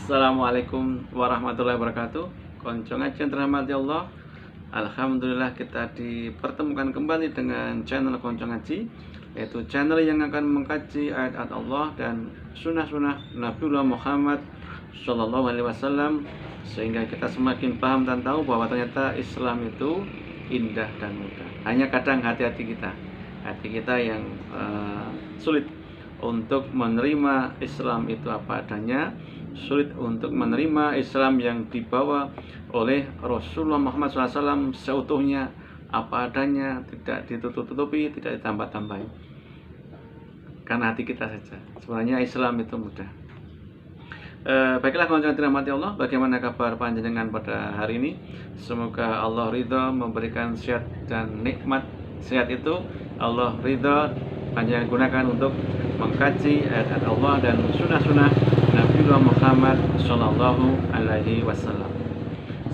Assalamualaikum warahmatullahi wabarakatuh. Konco ngajian rahmati Allah. Alhamdulillah kita dipertemukan kembali dengan channel Konco Ngaji, yaitu channel yang akan mengkaji ayat-ayat Allah dan sunnah-sunnah Nabiullah Muhammad Shallallahu Alaihi Wasallam, sehingga kita semakin paham dan tahu bahwa ternyata Islam itu indah dan mudah. Hanya kadang hati kita yang sulit untuk menerima Islam itu apa adanya, sulit untuk menerima Islam yang dibawa oleh Rasulullah Muhammad SAW seutuhnya, apa adanya, tidak ditutup-tutupi, tidak ditambah-tambahi. Karena hati kita saja. Sebenarnya Islam itu mudah. Baiklah kawan yang dirahmati Allah, bagaimana kabar panjenengan pada hari ini? Semoga Allah ridha memberikan sehat dan nikmat. Sehat itu Allah ridha panjenengan gunakan untuk mengkaji ayat Allah dan sunnah-sunnah Nabiullah Muhammad Shallallahu Alaihi Wasallam.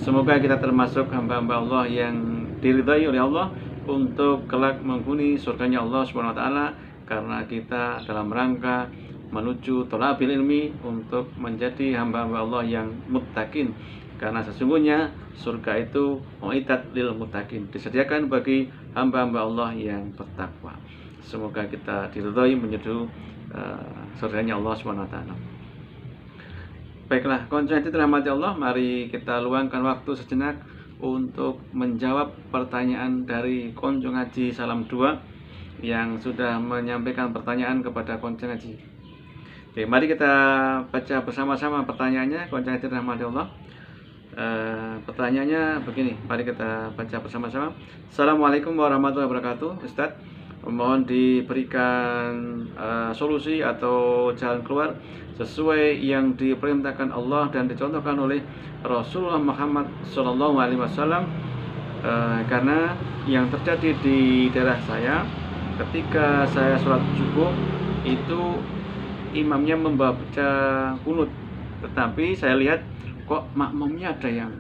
Semoga kita termasuk hamba-hamba Allah yang diridhai oleh Allah untuk kelak menghuni surganya Allah Subhanahu Wa Taala, karena kita dalam rangka menuju thalabil ilmi untuk menjadi hamba-hamba Allah yang muttaqin, karena sesungguhnya surga itu mu'iddat lil muttaqin, disediakan bagi hamba-hamba Allah yang bertakwa. Semoga kita diridhai menuju surganya Allah Subhanahu Wa Taala. Baiklah, konco yang dirahmati Allah, mari kita luangkan waktu sejenak untuk menjawab pertanyaan dari konco ngaji Salam 2 yang sudah menyampaikan pertanyaan kepada konco ngaji. Oke, mari kita baca bersama-sama pertanyaannya, konco yang dirahmati Allah. Pertanyaannya begini, mari kita baca bersama-sama. Assalamualaikum warahmatullahi wabarakatuh. Ustadz, mohon diberikan solusi atau jalan keluar sesuai yang diperintahkan Allah dan dicontohkan oleh Rasulullah Muhammad Shallallahu Alaihi Wasallam, karena yang terjadi di daerah saya ketika saya sholat subuh itu imamnya membaca kunut, tetapi saya lihat kok makmumnya ada yang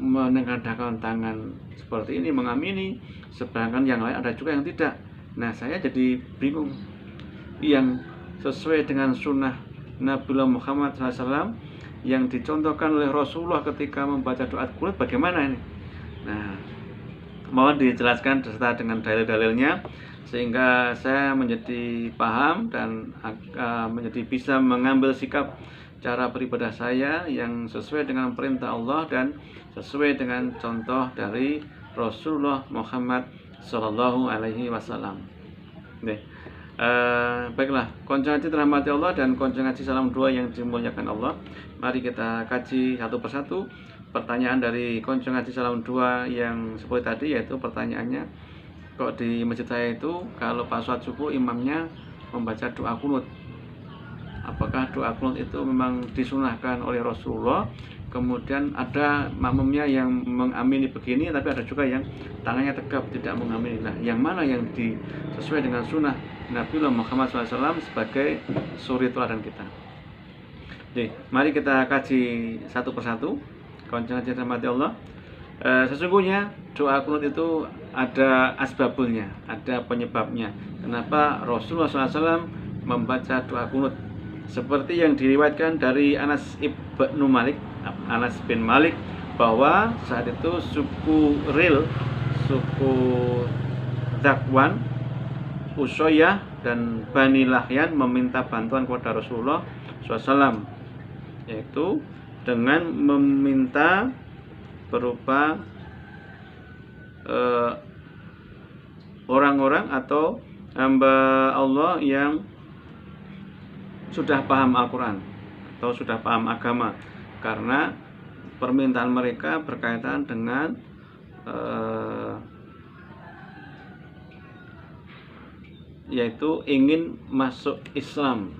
menengadahkan tangan seperti ini mengamini, sedangkan yang lain ada juga yang tidak. Nah, saya jadi bingung, yang sesuai dengan sunnah Nabiullah Muhammad SAW yang dicontohkan oleh Rasulullah ketika membaca doa kunut bagaimana ini? Nah, mohon dijelaskan serta dengan dalil-dalilnya sehingga saya menjadi paham dan menjadi bisa mengambil sikap cara beribadah saya yang sesuai dengan perintah Allah dan sesuai dengan contoh dari Rasulullah Muhammad Sallallahu Alaihi Wasallam. Baiklah, konco ngaji dirahmati Allah dan konco ngaji Salam 2 yang dimuliakan Allah. Mari kita kaji satu persatu pertanyaan dari konco ngaji Salam 2 yang seperti tadi, yaitu pertanyaannya, kok di masjid saya itu kalau pas sholat subuh imamnya membaca doa kunut, apakah doa kunut itu memang disunahkan oleh Rasulullah? Kemudian ada makmumnya yang mengamini begini, tapi ada juga yang tangannya tegap tidak mengamini. Nah, yang mana yang sesuai dengan sunnah Nabiullah Muhammad SAW sebagai suri teladan kita? Jadi, mari kita kaji satu persatu. Konco ngaji rahmati Allah. Sesungguhnya doa kunut itu ada asbabulnya, ada penyebabnya. Kenapa Rasulullah SAW membaca doa kunut? Seperti yang diriwayatkan dari Anas bin Malik bahwa saat itu suku Zakwan, Usoyah dan Bani Lahyan meminta bantuan kepada Rasulullah SAW, yaitu dengan meminta berupa orang-orang atau hamba Allah yang sudah paham Al-Quran atau sudah paham agama, karena permintaan mereka berkaitan dengan yaitu ingin masuk Islam.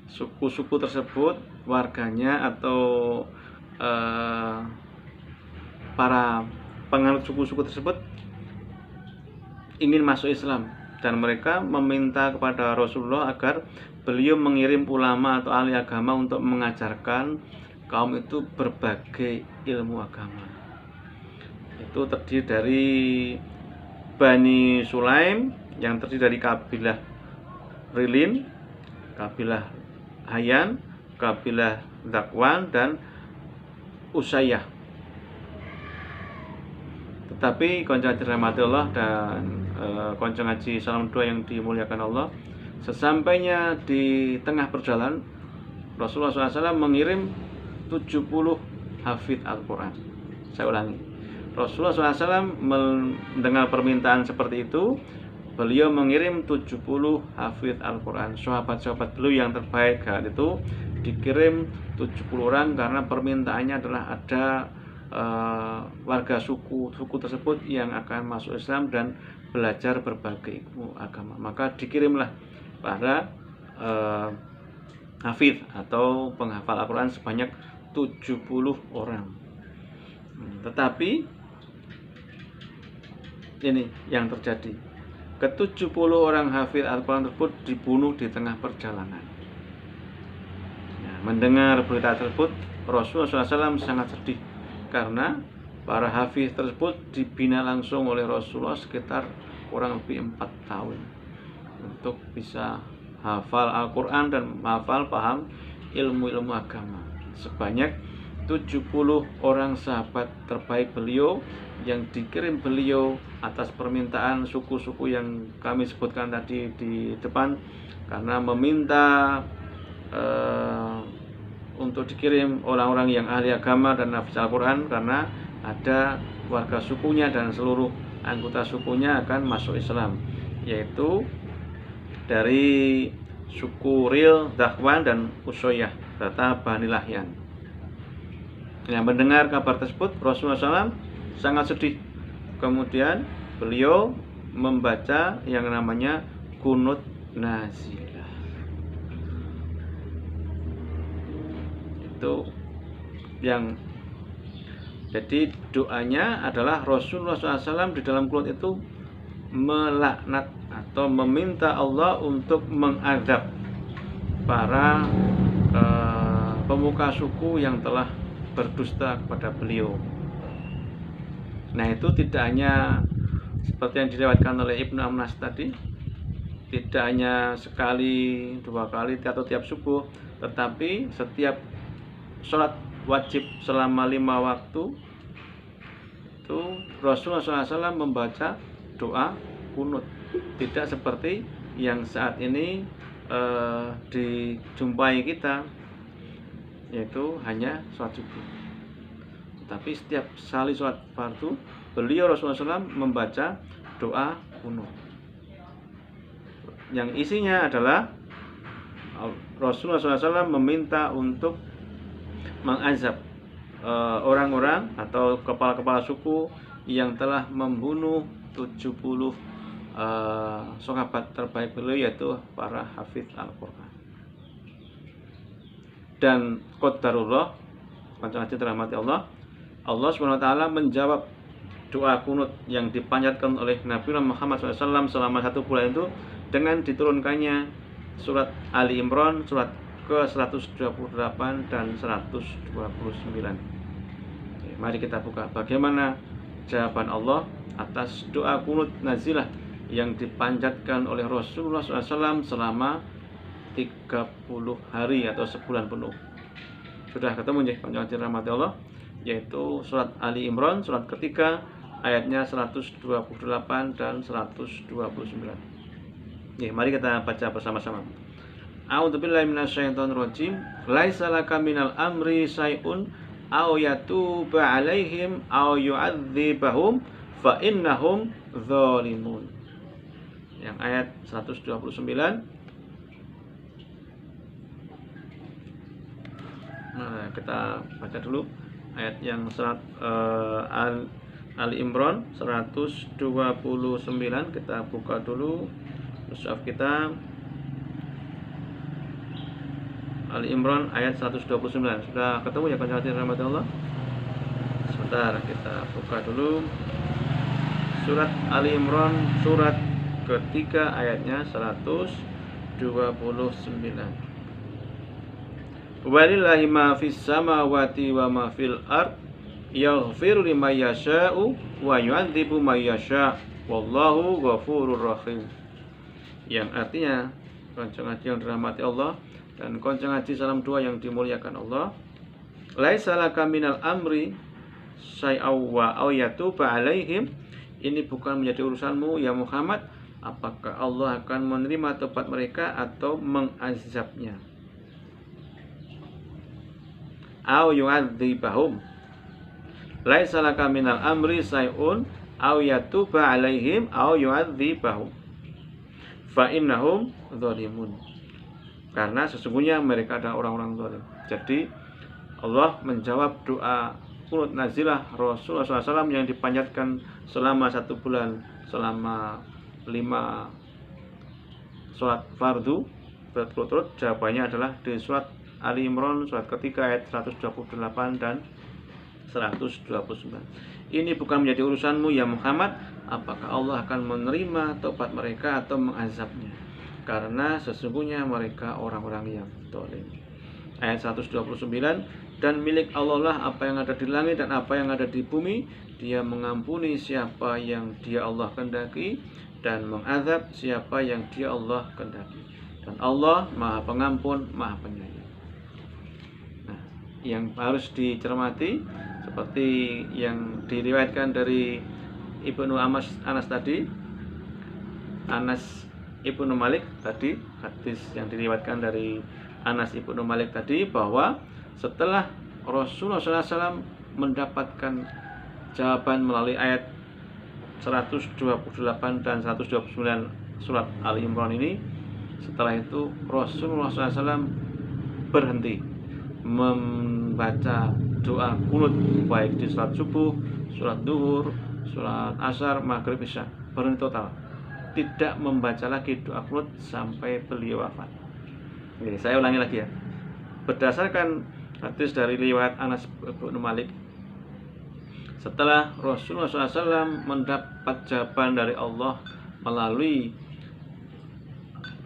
Suku-suku tersebut, warganya atau para penganut suku-suku tersebut ingin masuk Islam, dan mereka meminta kepada Rasulullah agar beliau mengirim ulama atau ahli agama untuk mengajarkan kaum itu berbagai ilmu agama. Itu terdiri dari Bani Sulaim yang terdiri dari kabilah Rilin, kabilah Hayyan, kabilah Zakwan dan Usayyah. Tetapi konco ngaji rahmati Allah dan konco ngaji salam dua yang dimuliakan Allah, sesampainya di tengah perjalanan Rasulullah SAW mengirim 70 hafid Al-Quran. Saya ulangi, Rasulullah SAW mendengar permintaan seperti itu, beliau mengirim 70 hafid Al-Quran. Sahabat-sahabat beliau yang terbaik saat itu dikirim 70 orang karena permintaannya adalah ada warga suku tersebut yang akan masuk Islam dan belajar berbagai ilmu agama. Maka dikirimlah para hafidz atau penghafal Al-Quran sebanyak 70 orang. Tetapi ini yang terjadi, ke-70 orang hafidz Al-Quran tersebut dibunuh di tengah perjalanan. Mendengar berita tersebut, Rasulullah SAW sangat sedih karena para hafiz tersebut dibina langsung oleh Rasulullah sekitar kurang lebih 4 tahun untuk bisa hafal Al-Quran dan paham ilmu-ilmu agama. Sebanyak 70 orang sahabat terbaik beliau yang dikirim beliau atas permintaan suku-suku yang kami sebutkan tadi di depan, karena meminta untuk dikirim orang-orang yang ahli agama dan hafiz Al-Quran, karena ada warga sukunya dan seluruh anggota sukunya akan masuk Islam, yaitu dari suku Ril, Zakwan dan Usayyah serta Bani Lahyan. Yang mendengar kabar tersebut, Rasulullah SAW sangat sedih. Kemudian beliau membaca yang namanya Qunut Nazilah. Itu yang jadi doanya adalah Rasulullah SAW di dalam qunut itu melaknat atau meminta Allah untuk mengazab para pemuka suku yang telah berdusta kepada beliau. Nah, itu tidak hanya seperti yang dilewatkan oleh Ibnu Amnas tadi, tidak hanya sekali, 2 kali atau tiap subuh, tetapi setiap sholat wajib selama 5 waktu itu Rasulullah SAW membaca doa qunut. Tidak seperti yang saat ini dijumpai kita, yaitu hanya sholat subuh. Tapi setiap kali sholat fardu, beliau Rasulullah SAW membaca doa qunut, yang isinya adalah Rasulullah SAW meminta untuk mengazab orang-orang atau kepala-kepala suku yang telah membunuh 70 sahabat terbaik beliau, yaitu para hafidz Al-Quran. Dan qadarullah, kanjeng dirahmati Allah, Allah SWT menjawab doa qunut yang dipanjatkan oleh Nabi Muhammad SAW selama 1 bulan itu dengan diturunkannya surat Ali Imran, surat ke-128 dan 129. Mari kita buka bagaimana jawaban Allah atas doa qunut nazilah yang dipanjatkan oleh Rasulullah SAW selama 30 hari atau sebulan penuh. Sudah ketemu ya panjang rahmat Allah, yaitu surat Ali Imran, surat ketiga, ayatnya 128 dan 129. Mari kita baca bersama-sama. A'udzubillahi minasyaitonirrajim. Laisa laka minal amri syai'un aw yatuba 'alaihim aw yu'adzibahum fa innahum dzalimun. Yang ayat 129. Nah, kita baca dulu ayat yang surat Ali Imran 129. Kita buka dulu mushaf kita. Ali Imran ayat 129. Sudah ketemu ya kanjeng rahmat Allah? Sebentar, kita buka dulu surat Ali Imran, surat ketiga, ayatnya 129. Walillahi ma fis samawati wa ma fil ard yaghfiru liman yasha'u wa yu'adzibu man yasha' wallahu ghafurur rahim. Yang artinya kanjeng yang dirahmati Allah, dan konco ngaji salam dua yang dimuliakan Allah. Laisa laka minal amri syai'aw wa aw yatuba alaihim. Ini bukan menjadi urusanmu ya Muhammad, apakah Allah akan menerima tobat mereka atau mengazabnya. Aw yu'adzibahum. Laisa laka minal amri syai'un aw yatuba alaihim aw yu'adzibahum fa innahum dzalimun. Karena sesungguhnya mereka adalah orang-orang zalim. Jadi Allah menjawab doa kunut nazilah Rasulullah SAW yang dipanjatkan selama 1 bulan, selama 5 sholat fardu berturut-turut. Jawabannya adalah di surat Ali Imran surat ketiga ayat 128 dan 129. Ini bukan menjadi urusanmu ya Muhammad, apakah Allah akan menerima tobat mereka atau mengazabnya, karena sesungguhnya mereka orang-orang yang zalim. Ayat 129, dan milik Allah lah apa yang ada di langit dan apa yang ada di bumi. Dia mengampuni siapa yang Dia Allah kehendaki dan mengazab siapa yang Dia Allah kehendaki. Dan Allah Maha Pengampun, Maha Penyayang. Nah, yang harus dicermati seperti yang diriwayatkan dari Ibnu Anas tadi, Anas Ibnu Malik tadi, hadis yang diriwayatkan dari Anas Ibnu Malik tadi, bahwa setelah Rasulullah SAW mendapatkan jawaban melalui ayat 128 dan 129 surat Ali Imran ini, setelah itu Rasulullah SAW berhenti membaca doa kunut, baik di surat subuh, surat duhur, surat asar, maghrib, isya. Berhenti total, tidak membaca lagi doa kunut sampai beliau wafat. Oke, saya ulangi lagi ya. Berdasarkan hadis dari riwayat Anas bin Malik, setelah Rasulullah SAW mendapat jawaban dari Allah melalui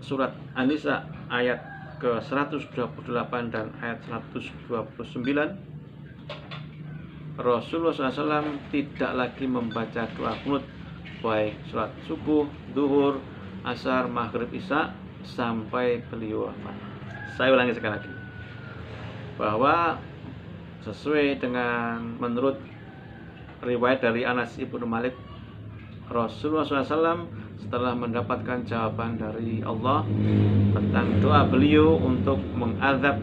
surat An-Nisa ayat ke-128 dan ayat 129, Rasulullah SAW tidak lagi membaca doa kunut baik surat subuh, duhur, asar, maghrib, isya sampai beliau wafat. Saya ulangi sekali lagi, bahwa sesuai dengan menurut riwayat dari Anas Ibnu Malik, Rasulullah SAW setelah mendapatkan jawaban dari Allah tentang doa beliau untuk mengazab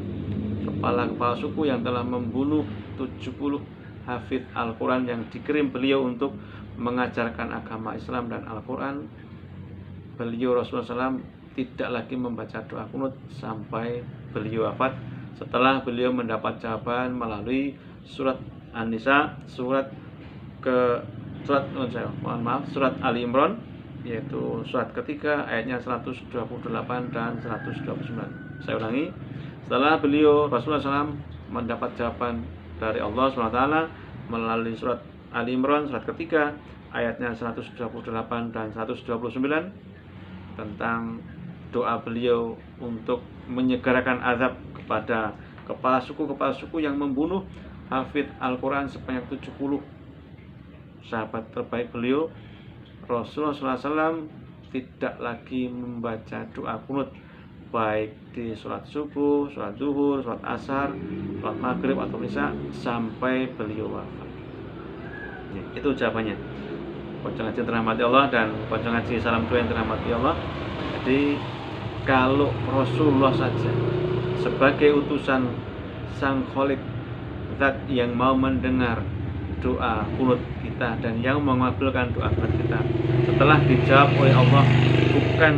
kepala-kepala suku yang telah membunuh 70 hafidz Al-Quran yang dikirim beliau untuk mengajarkan agama Islam dan Al-Quran, beliau Rasulullah SAW tidak lagi membaca doa kunut sampai beliau wafat, setelah beliau mendapat jawaban melalui surat An-Nisa, surat Ali Imran, yaitu surat ketiga ayatnya 128 dan 129. Saya ulangi, setelah beliau Rasulullah SAW mendapat jawaban dari Allah SWT melalui surat Ali Imran surat ketiga ayatnya 128 dan 129 tentang doa beliau untuk menyegerakan azab kepada kepala suku yang membunuh hafidz Al-Quran sebanyak 70 sahabat terbaik beliau, Rasulullah SAW tidak lagi membaca doa kunut baik di sholat subuh, sholat duhur, sholat asar, sholat maghrib atau isya sampai beliau wafat. Ya, itu jawabannya. Konco ngaji terahmati Allah dan konco ngaji salam dua yang terahmati Allah. Jadi kalau Rasulullah saja sebagai utusan Sang Khalik, zat yang mau mendengar doa kunut kita dan yang mengabulkan doa kunut kita, setelah dijawab oleh Allah, bukan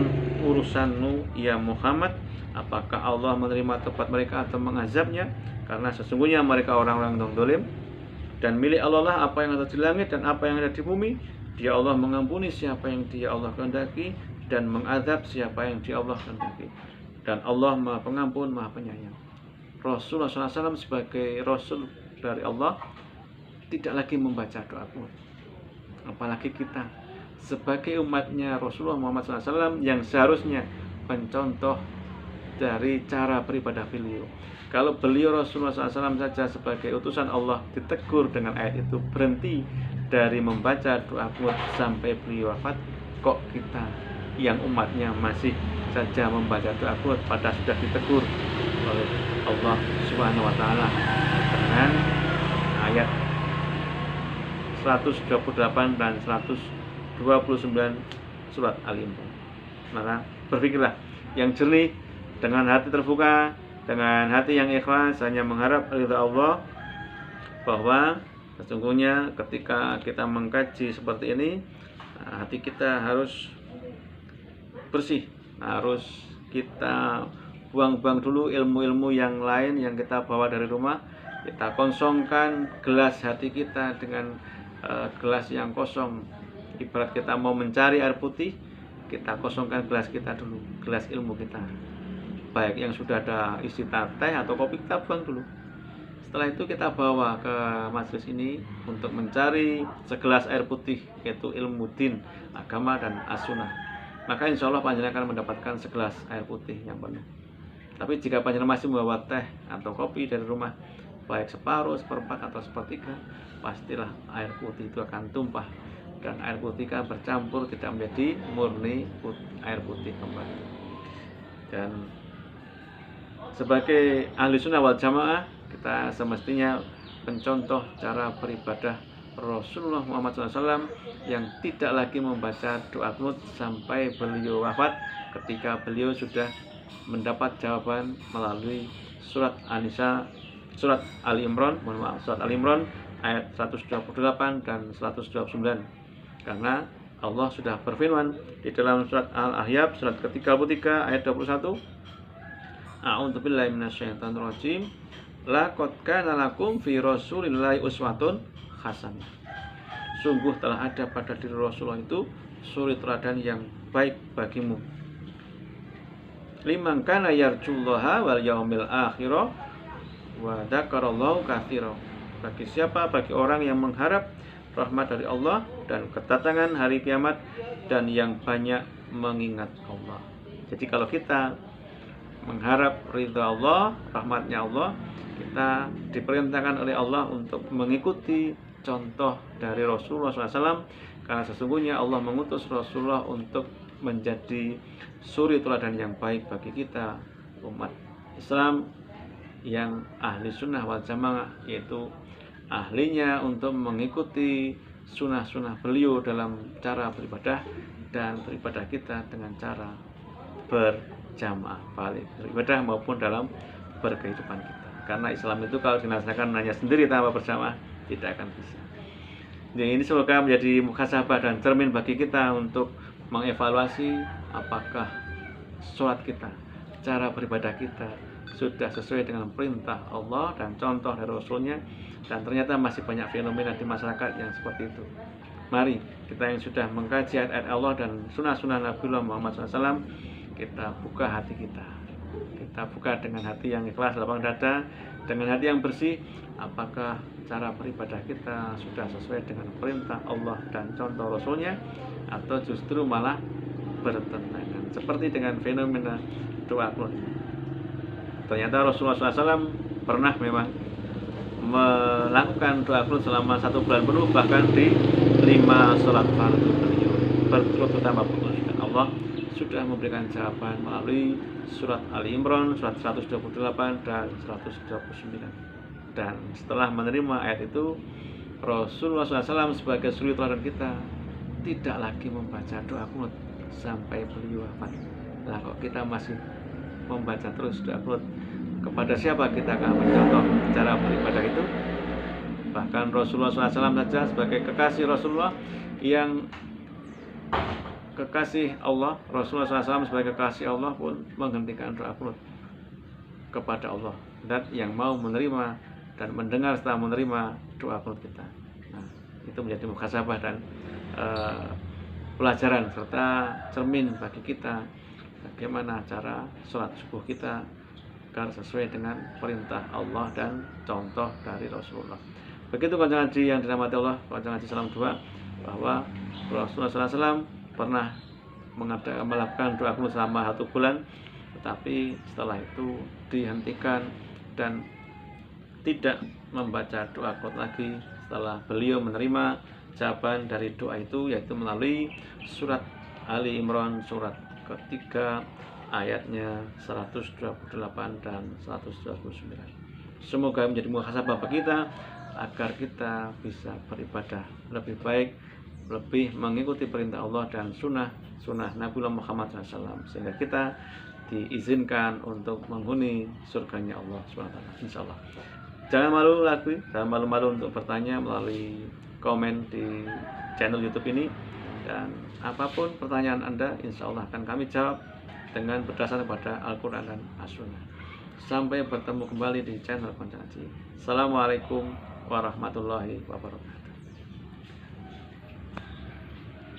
urusanmu ya Muhammad, apakah Allah menerima tobat mereka atau mengazabnya, karena sesungguhnya mereka orang-orang yang zalim, dan milik Allah lah apa yang ada di langit dan apa yang ada di bumi. Dia Allah mengampuni siapa yang Dia Allah kehendaki dan mengazab siapa yang Dia Allah kehendaki, dan Allah Maha Pengampun, Maha Penyayang. Rasulullah SAW sebagai Rasul dari Allah tidak lagi membaca doa kunut, apalagi kita sebagai umatnya Rasulullah Muhammad SAW yang seharusnya mencontoh dari cara beribadah beliau. Kalau beliau Rasulullah SAW saja sebagai utusan Allah ditegur dengan ayat itu, berhenti dari membaca doa kunut sampai beliau wafat, kok kita yang umatnya masih saja membaca doa kunut padahal sudah ditegur oleh Allah Subhanahu wa taala dengan ayat 128 dan 129 surat Al-Imran. Maka berpikirlah yang jernih, dengan hati terbuka, dengan hati yang ikhlas, hanya mengharap ridha Allah, bahwa sesungguhnya ketika kita mengkaji seperti ini, hati kita harus bersih, harus kita buang-buang dulu ilmu-ilmu yang lain yang kita bawa dari rumah. Kita kosongkan gelas hati kita dengan gelas yang kosong. Ibarat kita mau mencari air putih, kita kosongkan gelas kita dulu, gelas ilmu kita. Baik yang sudah ada isi teh atau kopi, kita buang dulu. Setelah itu kita bawa ke majelis ini untuk mencari segelas air putih, yaitu ilmu din, agama dan as-sunnah. Maka insya Allah panjenengan akan mendapatkan segelas air putih yang penuh. Tapi jika panjenengan masih membawa teh atau kopi dari rumah, baik separuh, seperempat atau sepertiga, pastilah air putih itu akan tumpah, dan air putih kan bercampur, tidak menjadi murni air putih kembali. Dan sebagai ahli sunnah wal jamaah, kita semestinya mencontoh cara beribadah Rasulullah Muhammad SAW yang tidak lagi membaca doa qunut sampai beliau wafat, ketika beliau sudah mendapat jawaban melalui surat An-Nisa, surat Al-Imran, surat Al-Imran ayat 128 dan 129. Karena Allah sudah berfirman di dalam surat Al-Ahzab surat ke-33 ayat 21, A'udzubillahi minasyaitonir rajim. Laqad kana lakum fi Rasulillahi uswatun hasanah. Sungguh telah ada pada diri Rasulullah itu suri teladan yang baik bagimu. Liman kana yarjullaha wal yaumil akhir wa dzakarallahu katsiran. Bagi siapa? Bagi orang yang mengharap rahmat dari Allah dan kedatangan hari kiamat dan yang banyak mengingat Allah. Jadi kalau kita mengharap ridha Allah, rahmatnya Allah, kita diperintahkan oleh Allah untuk mengikuti contoh dari Rasulullah SAW, karena sesungguhnya Allah mengutus Rasulullah untuk menjadi suri teladan yang baik bagi kita umat Islam yang ahli sunnah wal jamaah, yaitu ahlinya untuk mengikuti sunnah-sunnah beliau dalam cara beribadah dan beribadah kita dengan cara berjamaah, balik beribadah maupun dalam berkehidupan kita. Karena Islam itu kalau dinasakan hanya sendiri tanpa berjamaah tidak akan bisa. Jadi ini semoga menjadi muhasabah dan cermin bagi kita untuk mengevaluasi apakah sholat kita, cara beribadah kita sudah sesuai dengan perintah Allah dan contoh dari Rasulnya, dan ternyata masih banyak fenomena di masyarakat yang seperti itu. Mari kita yang sudah mengkaji ayat-ayat Allah dan sunnah-sunnah Nabiullah Muhammad SAW, kita buka hati kita. Kita buka dengan hati yang ikhlas, lapang dada, dengan hati yang bersih. Apakah cara beribadah kita sudah sesuai dengan perintah Allah dan contoh Rasulnya, atau justru malah bertentangan, seperti dengan fenomena doa qunut. Ternyata Rasulullah SAW pernah memang melakukan doa qunut selama 1 bulan penuh, bahkan di 5 sholat fardu beliau berturut-turut tanpa putus, dan Allah sudah memberikan jawaban melalui surat Al-Imran surat 128 dan 129. Dan setelah menerima ayat itu, Rasulullah SAW sebagai suri teladan kita tidak lagi membaca doa qunut sampai beliau wafat. Lah kok kita masih membaca terus doa qunut? Kepada siapa kita akan mencontoh cara beribadah itu? Bahkan Rasulullah SAW saja sebagai kekasih Rasulullah yang kekasih Allah, Rasulullah SAW sebagai kekasih Allah pun menghentikan doa qunut kepada Allah, dan yang mau menerima dan mendengar setelah menerima doa qunut kita. Nah, itu menjadi muhasabah dan pelajaran serta cermin bagi kita bagaimana cara sholat subuh kita agar sesuai dengan perintah Allah dan contoh dari Rasulullah. Begitu kancing haji yang dirahmati Allah, kancing haji salam 2, bahwa Rasulullah SAW pernah melakukan doa qunut selama 1 bulan, tetapi setelah itu dihentikan dan tidak membaca doa qunut lagi setelah beliau menerima jawaban dari doa itu, yaitu melalui surat Ali Imran surat ke-3 ayatnya 128 dan 129. Semoga menjadi muhasabah bagi kita agar kita bisa beribadah lebih baik, lebih mengikuti perintah Allah dan sunnah Nabi Muhammad SAW, sehingga kita diizinkan untuk menghuni surganya Allah SWT, insya Allah. Jangan malu-malu untuk bertanya melalui komen di channel YouTube ini, dan apapun pertanyaan Anda, insya Allah akan kami jawab dengan berdasarkan pada Al-Quran dan As-Sunnah. Sampai bertemu kembali di channel Konco Ngaji. Assalamualaikum warahmatullahi wabarakatuh.